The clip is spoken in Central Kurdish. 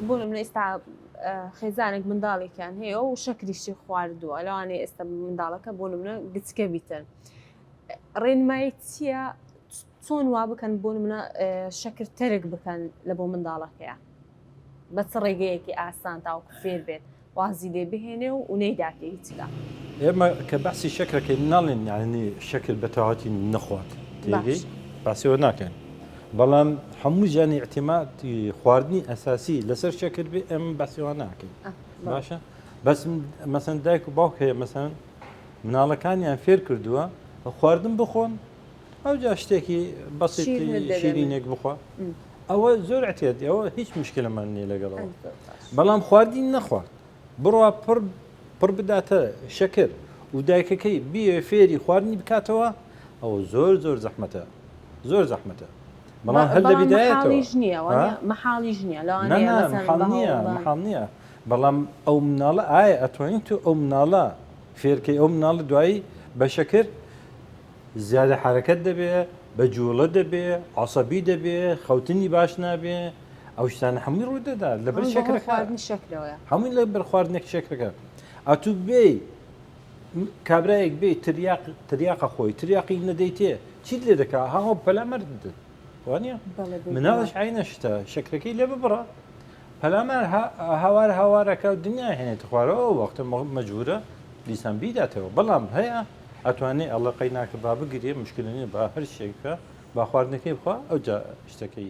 بۆ منە ئێستا خێزانێک منداڵێکیان هەیە و شەکریشی خواردووە لەوانەیە ئێستا منداڵەکە بۆ منە گچکە بیتن ڕێنمایی چییە چۆن وا بکەن بۆ منە شەکر تەرک بکەن لە بۆ منداڵەکەیە بە چ ڕێگەیەکی ئاسان تاوەکو فێر بێت وازی لێ بهێنێ و نەیداکە هیچگا ئێمە کە بەسی شەکرەکەی ناڵێن یعنی شەکر بە تەواوەتی نەخوات تێگەی باسیەوە ناکەن بەڵام هەموو ژیانی احتیماتی خواردنی ئەساسی لەسەر شەکر بێ ئەم باسیەوە ناکەین باشە بەس مەسەن دایک و باوک هەیە مەسەن مناڵەکانیان فێر کردووە خواردن بخۆن ئەو جا شتێکی بەسیتی شیرینێک بخوا ئەوە زۆر احتیاطی ئەوە هیچ مشکلەمان نییە لەگەڵەوە بەڵام خواردی نەخوات بڕوا پڕ بداتە شەکر و دایکەکەی بیە فێری خواردنی بکاتەوە ئەو زۆر زەحمەتە زۆر زەحمەتە بەڵام هەر لە بیدایەتەوە مەحاڵیش نییە محاڵ نییە بەڵام ئەو مناڵە ئایا ئەتوانین تو ئەو مناڵە فێرکەی ئەو مناڵە دوایی بە شەکر زیادە حرەکەت دەبێ بە جوڵە دەبێ عەسەبی دەبێ خەوتنی باش نابێ ئەو شتانە هەمووی ڕوودەدا لەبەر شەکرەکە هەمووی لەبەر خواردنێک شەکرەکە ئەتوو بێ کابرایەک بێ تریاقە خۆی تریاقی نەدەیتێ چیت لێ دەکا هاوە پەلامەر دێت وانە مناڵش عینە شتە شەکرەکەی لێ ببڕە پەلامەر هاوارەکە و دنیا هێنێتە خوارەوە وەختە مەجبورە دیسان بیداتەوە بەڵام هەیە ئەتوانێت ئەڵە قەی ناکە با بگرێ مشکلە نیە با هەر شتێکە با خواردنەکەی بخوا ئەو جا شتەکەی